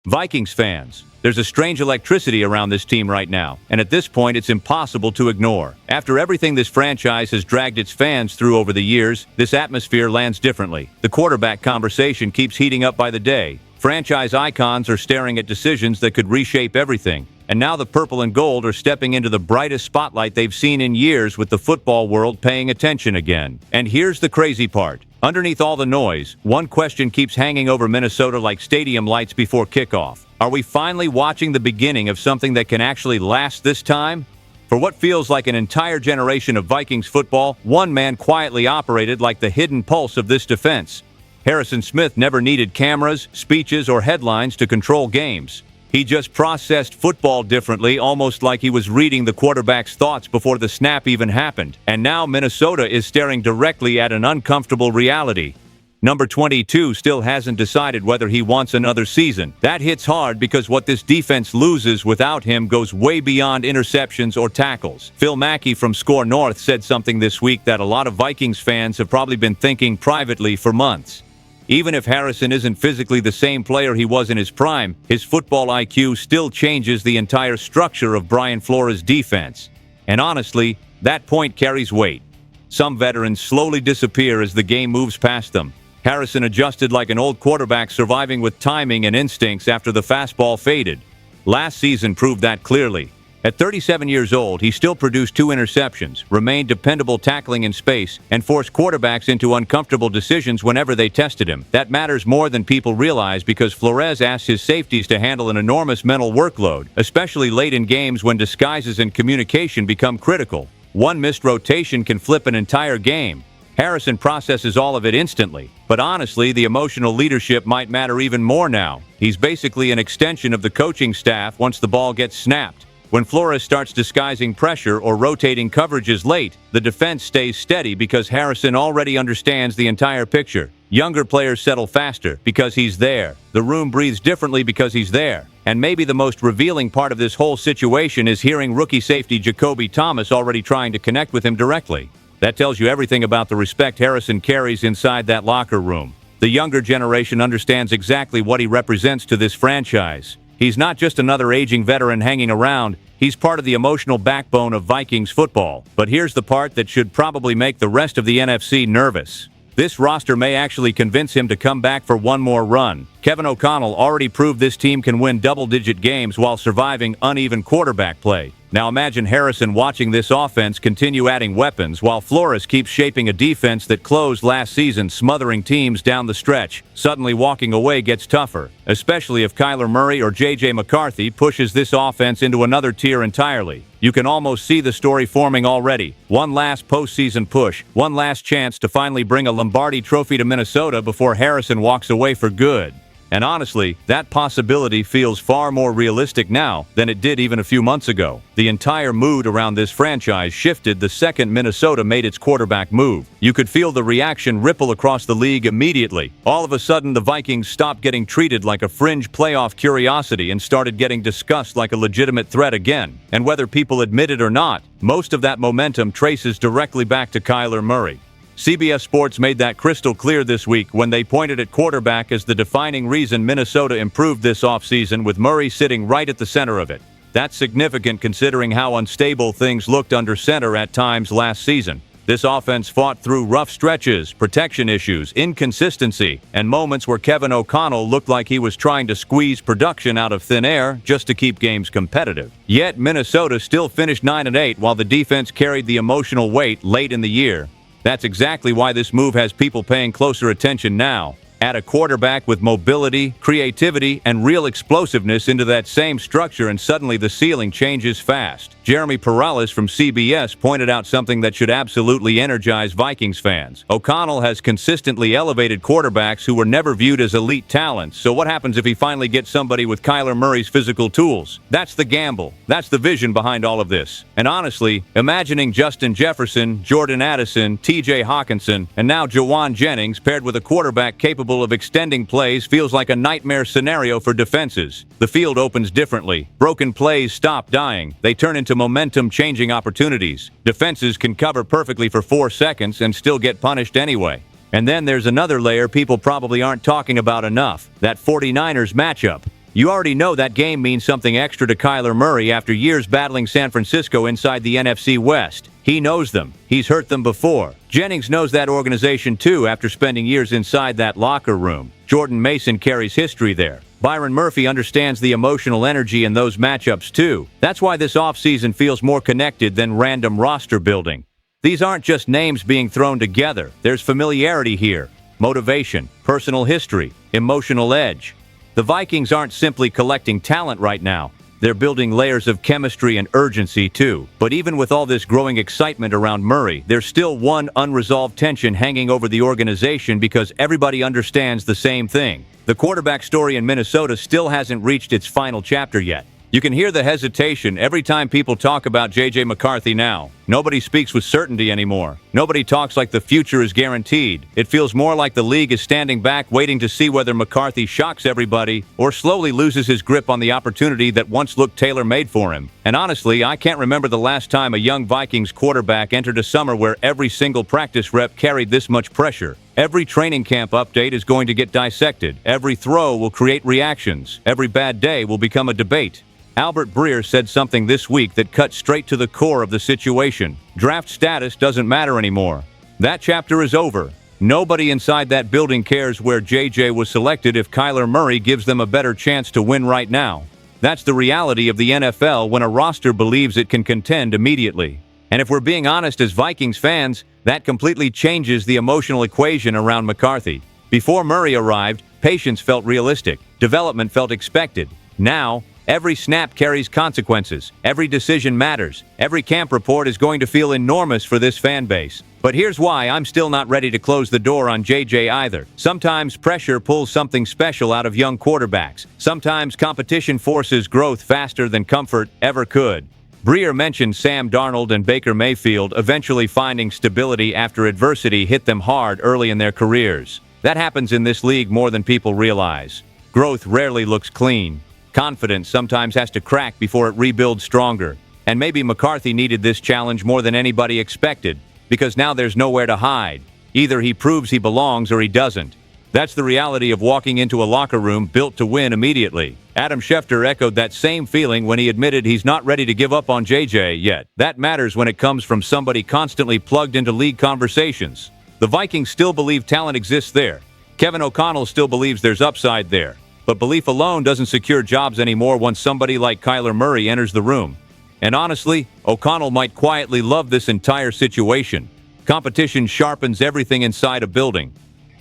Vikings fans, there's a strange electricity around this team right now, and at this point it's impossible to ignore. After everything this franchise has dragged its fans through over the years, this atmosphere lands differently. The quarterback conversation keeps heating up by the day. Franchise icons are staring at decisions that could reshape everything. And now the purple and gold are stepping into the brightest spotlight they've seen in years, with the football world paying attention again. And here's the crazy part. Underneath all the noise, one question keeps hanging over Minnesota like stadium lights before kickoff. Are we finally watching the beginning of something that can actually last this time? For what feels like an entire generation of Vikings football, one man quietly operated like the hidden pulse of this defense. Harrison Smith never needed cameras, speeches, or headlines to control games. He just processed football differently, almost like he was reading the quarterback's thoughts before the snap even happened. And now Minnesota is staring directly at an uncomfortable reality. Number 22 still hasn't decided whether he wants another season. That hits hard because what this defense loses without him goes way beyond interceptions or tackles. Phil Mackey from TCO North said something this week that a lot of Vikings fans have probably been thinking privately for months. Even if Harrison isn't physically the same player he was in his prime, his football IQ still changes the entire structure of Brian Flores' defense. And honestly, that point carries weight. Some veterans slowly disappear as the game moves past them. Harrison adjusted like an old quarterback, surviving with timing and instincts after the fastball faded. Last season proved that clearly. At 37 years old, he still produced 2 interceptions, remained dependable tackling in space, and forced quarterbacks into uncomfortable decisions whenever they tested him. That matters more than people realize, because Flores asked his safeties to handle an enormous mental workload, especially late in games when disguises and communication become critical. One missed rotation can flip an entire game. Harrison processes all of it instantly, but honestly, the emotional leadership might matter even more now. He's basically an extension of the coaching staff once the ball gets snapped. When Flores starts disguising pressure or rotating coverages late, the defense stays steady because Harrison already understands the entire picture. Younger players settle faster because he's there. The room breathes differently because he's there. And maybe the most revealing part of this whole situation is hearing rookie safety Jacoby Thomas already trying to connect with him directly. That tells you everything about the respect Harrison carries inside that locker room. The younger generation understands exactly what he represents to this franchise. He's not just another aging veteran hanging around, he's part of the emotional backbone of Vikings football. But here's the part that should probably make the rest of the NFC nervous. This roster may actually convince him to come back for one more run. Kevin O'Connell already proved this team can win double-digit games while surviving uneven quarterback play. Now imagine Harrison watching this offense continue adding weapons while Flores keeps shaping a defense that closed last season, smothering teams down the stretch. Suddenly walking away gets tougher, especially if Kyler Murray or J.J. McCarthy pushes this offense into another tier entirely. You can almost see the story forming already. One last postseason push, one last chance to finally bring a Lombardi trophy to Minnesota before Harrison walks away for good. And honestly, that possibility feels far more realistic now than it did even a few months ago. The entire mood around this franchise shifted the second Minnesota made its quarterback move. You could feel the reaction ripple across the league immediately. All of a sudden, the Vikings stopped getting treated like a fringe playoff curiosity and started getting discussed like a legitimate threat again. And whether people admit it or not, most of that momentum traces directly back to Kyler Murray. CBS Sports made that crystal clear this week when they pointed at quarterback as the defining reason Minnesota improved this offseason, with Murray sitting right at the center of it. That's significant considering how unstable things looked under center at times last season. This offense fought through rough stretches, protection issues, inconsistency, and moments where Kevin O'Connell looked like he was trying to squeeze production out of thin air just to keep games competitive. Yet Minnesota still finished 9-8 while the defense carried the emotional weight late in the year. That's exactly why this move has people paying closer attention now. Add a quarterback with mobility, creativity, and real explosiveness into that same structure, and suddenly the ceiling changes fast. Jeremy Perales from CBS pointed out something that should absolutely energize Vikings fans. O'Connell has consistently elevated quarterbacks who were never viewed as elite talents, so what happens if he finally gets somebody with Kyler Murray's physical tools? That's the gamble. That's the vision behind all of this. And honestly, imagining Justin Jefferson, Jordan Addison, TJ Hawkinson, and now Jawan Jennings paired with a quarterback capable of extending plays feels like a nightmare scenario for defenses. The field opens differently. Broken plays stop dying. They turn into momentum-changing opportunities. Defenses can cover perfectly for 4 seconds and still get punished anyway. And then there's another layer people probably aren't talking about enough, that 49ers matchup. You already know that game means something extra to Kyler Murray after years battling San Francisco inside the NFC West. He knows them. He's hurt them before. Jennings knows that organization too after spending years inside that locker room. Jordan Mason carries history there. Byron Murphy understands the emotional energy in those matchups too. That's why this offseason feels more connected than random roster building. These aren't just names being thrown together. There's familiarity here, motivation, personal history, emotional edge. The Vikings aren't simply collecting talent right now. They're building layers of chemistry and urgency too. But even with all this growing excitement around Murray, there's still one unresolved tension hanging over the organization because everybody understands the same thing. The quarterback story in Minnesota still hasn't reached its final chapter yet. You can hear the hesitation every time people talk about J.J. McCarthy now. Nobody speaks with certainty anymore. Nobody talks like the future is guaranteed. It feels more like the league is standing back waiting to see whether McCarthy shocks everybody or slowly loses his grip on the opportunity that once looked tailor-made for him. And honestly, I can't remember the last time a young Vikings quarterback entered a summer where every single practice rep carried this much pressure. Every training camp update is going to get dissected. Every throw will create reactions. Every bad day will become a debate. Albert Breer said something this week that cut straight to the core of the situation. Draft status doesn't matter anymore. That chapter is over. Nobody inside that building cares where JJ was selected if Kyler Murray gives them a better chance to win right now. That's the reality of the NFL when a roster believes it can contend immediately. And if we're being honest as Vikings fans, that completely changes the emotional equation around McCarthy. Before Murray arrived, patience felt realistic. Development felt expected. Now, every snap carries consequences. Every decision matters. Every camp report is going to feel enormous for this fan base. But here's why I'm still not ready to close the door on JJ either. Sometimes pressure pulls something special out of young quarterbacks. Sometimes competition forces growth faster than comfort ever could. Breer mentioned Sam Darnold and Baker Mayfield eventually finding stability after adversity hit them hard early in their careers. That happens in this league more than people realize. Growth rarely looks clean. Confidence sometimes has to crack before it rebuilds stronger. And maybe McCarthy needed this challenge more than anybody expected, because now there's nowhere to hide. Either he proves he belongs or he doesn't. That's the reality of walking into a locker room built to win immediately. Adam Schefter echoed that same feeling when he admitted he's not ready to give up on JJ yet. That matters when it comes from somebody constantly plugged into league conversations. The Vikings still believe talent exists there. Kevin O'Connell still believes there's upside there. But belief alone doesn't secure jobs anymore once somebody like Kyler Murray enters the room. And honestly, O'Connell might quietly love this entire situation. Competition sharpens everything inside a building.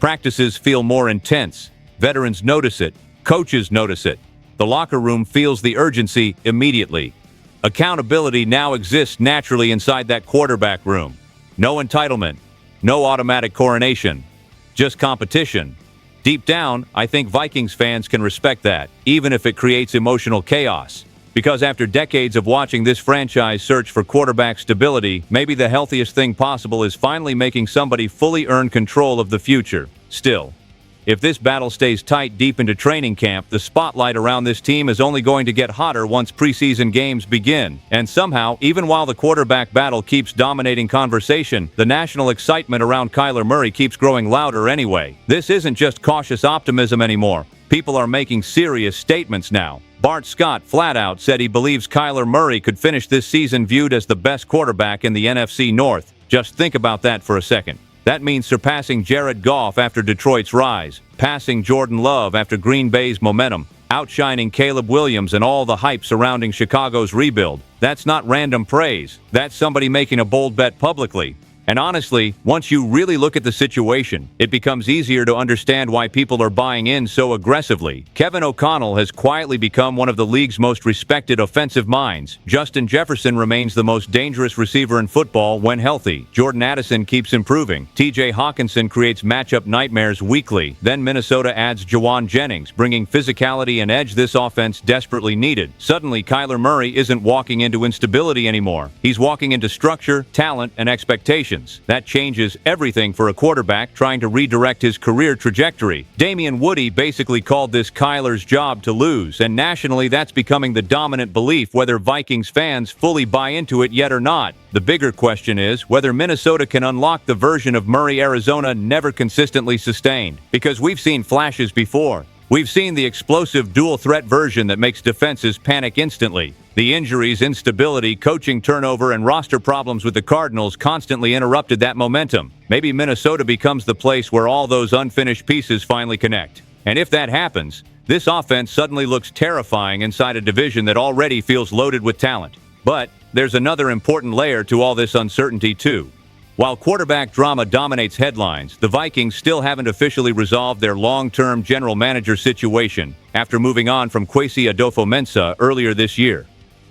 Practices feel more intense. Veterans notice it. Coaches notice it. The locker room feels the urgency immediately. Accountability now exists naturally inside that quarterback room. No entitlement. No automatic coronation. Just competition. Deep down, I think Vikings fans can respect that, even if it creates emotional chaos. Because after decades of watching this franchise search for quarterback stability, maybe the healthiest thing possible is finally making somebody fully earn control of the future. Still, if this battle stays tight deep into training camp, the spotlight around this team is only going to get hotter once preseason games begin. And somehow, even while the quarterback battle keeps dominating conversation, the national excitement around Kyler Murray keeps growing louder anyway. This isn't just cautious optimism anymore. People are making serious statements now. Bart Scott flat out said he believes Kyler Murray could finish this season viewed as the best quarterback in the NFC North. Just think about that for a second. That means surpassing Jared Goff after Detroit's rise, passing Jordan Love after Green Bay's momentum, outshining Caleb Williams and all the hype surrounding Chicago's rebuild. That's not random praise. That's somebody making a bold bet publicly. And honestly, once you really look at the situation, it becomes easier to understand why people are buying in so aggressively. Kevin O'Connell has quietly become one of the league's most respected offensive minds. Justin Jefferson remains the most dangerous receiver in football when healthy. Jordan Addison keeps improving. TJ Hawkinson creates matchup nightmares weekly. Then Minnesota adds Jawan Jennings, bringing physicality and edge this offense desperately needed. Suddenly, Kyler Murray isn't walking into instability anymore. He's walking into structure, talent, and expectations. That changes everything for a quarterback trying to redirect his career trajectory. Damian Woody basically called this Kyler's job to lose, and nationally that's becoming the dominant belief whether Vikings fans fully buy into it yet or not. The bigger question is whether Minnesota can unlock the version of Murray Arizona never consistently sustained. Because we've seen flashes before. We've seen the explosive dual-threat version that makes defenses panic instantly. The injuries, instability, coaching turnover, and roster problems with the Cardinals constantly interrupted that momentum. Maybe Minnesota becomes the place where all those unfinished pieces finally connect. And if that happens, this offense suddenly looks terrifying inside a division that already feels loaded with talent. But there's another important layer to all this uncertainty too. While quarterback drama dominates headlines, the Vikings still haven't officially resolved their long-term general manager situation after moving on from Kwesi Adofo-Mensah earlier this year.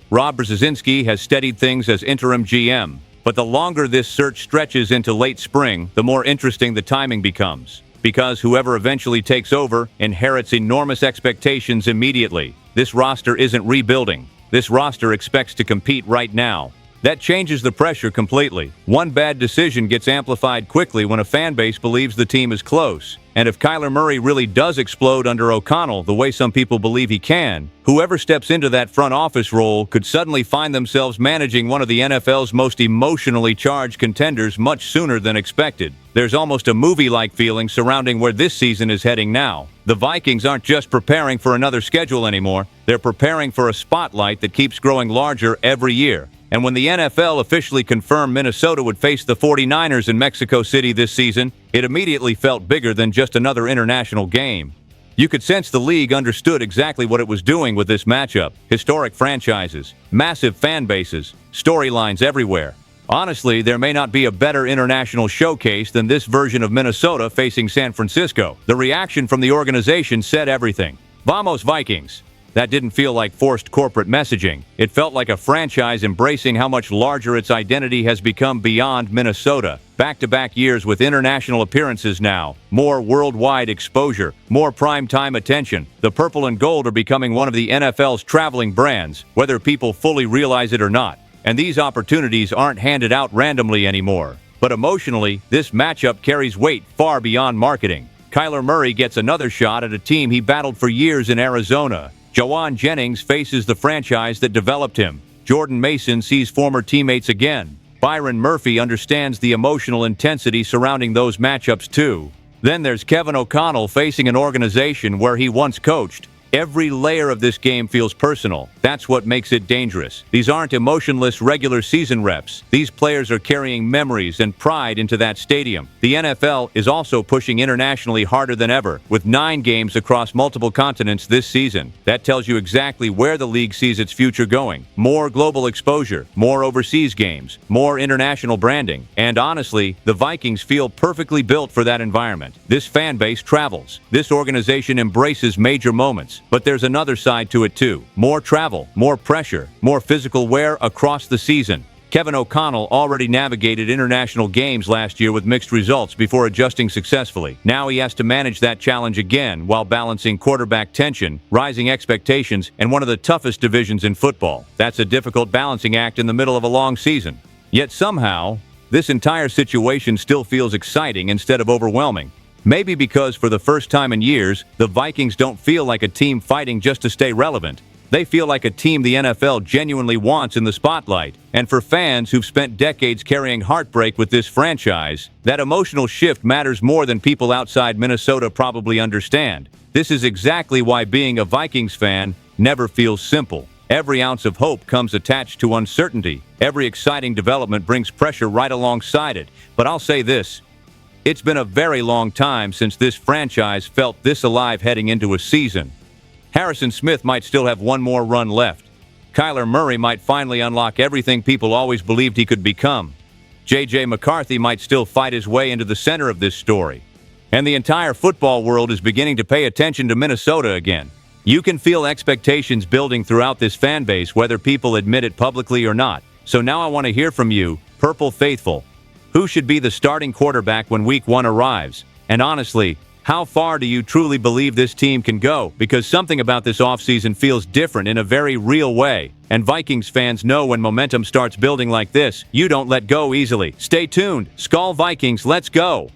Rob Brzezinski has steadied things as interim GM, but the longer this search stretches into late spring, the more interesting the timing becomes. Because whoever eventually takes over inherits enormous expectations immediately. This roster isn't rebuilding. This roster expects to compete right now. That changes the pressure completely. One bad decision gets amplified quickly when a fan base believes the team is close. And if Kyler Murray really does explode under O'Connell the way some people believe he can, whoever steps into that front office role could suddenly find themselves managing one of the NFL's most emotionally charged contenders much sooner than expected. There's almost a movie-like feeling surrounding where this season is heading now. The Vikings aren't just preparing for another schedule anymore, they're preparing for a spotlight that keeps growing larger every year. And when the NFL officially confirmed Minnesota would face the 49ers in Mexico City this season, it immediately felt bigger than just another international game. You could sense the league understood exactly what it was doing with this matchup. Historic franchises, massive fan bases, storylines everywhere. Honestly, there may not be a better international showcase than this version of Minnesota facing San Francisco. The reaction from the organization said everything. Vamos Vikings! That didn't feel like forced corporate messaging. It felt like a franchise embracing how much larger its identity has become beyond Minnesota. Back-to-back years with international appearances now, more worldwide exposure, more prime-time attention. The purple and gold are becoming one of the NFL's traveling brands, whether people fully realize it or not. And these opportunities aren't handed out randomly anymore. But emotionally, this matchup carries weight far beyond marketing. Kyler Murray gets another shot at a team he battled for years in Arizona. Jawan Jennings faces the franchise that developed him. Jordan Mason sees former teammates again. Byron Murphy understands the emotional intensity surrounding those matchups too. Then there's Kevin O'Connell facing an organization where he once coached. Every layer of this game feels personal. That's what makes it dangerous. These aren't emotionless regular season reps. These players are carrying memories and pride into that stadium. The NFL is also pushing internationally harder than ever, with 9 games across multiple continents this season. That tells you exactly where the league sees its future going. More global exposure, more overseas games, more international branding. And honestly, the Vikings feel perfectly built for that environment. This fan base travels. This organization embraces major moments. But there's another side to it too. More travel, more pressure, more physical wear across the season. Kevin O'Connell already navigated international games last year with mixed results before adjusting successfully. Now he has to manage that challenge again while balancing quarterback tension, rising expectations, and one of the toughest divisions in football. That's a difficult balancing act in the middle of a long season. Yet somehow, this entire situation still feels exciting instead of overwhelming. Maybe because for the first time in years, the Vikings don't feel like a team fighting just to stay relevant. They feel like a team the NFL genuinely wants in the spotlight. And for fans who've spent decades carrying heartbreak with this franchise, that emotional shift matters more than people outside Minnesota probably understand. This is exactly why being a Vikings fan never feels simple. Every ounce of hope comes attached to uncertainty. Every exciting development brings pressure right alongside it. But I'll say this. It's been a very long time since this franchise felt this alive heading into a season. Harrison Smith might still have one more run left. Kyler Murray might finally unlock everything people always believed he could become. J.J. McCarthy might still fight his way into the center of this story. And the entire football world is beginning to pay attention to Minnesota again. You can feel expectations building throughout this fan base, whether people admit it publicly or not. So now I want to hear from you, Purple Faithful. Who should be the starting quarterback when Week 1 arrives? And honestly, how far do you truly believe this team can go? Because something about this offseason feels different in a very real way. And Vikings fans know when momentum starts building like this, you don't let go easily. Stay tuned. Skol Vikings, let's go!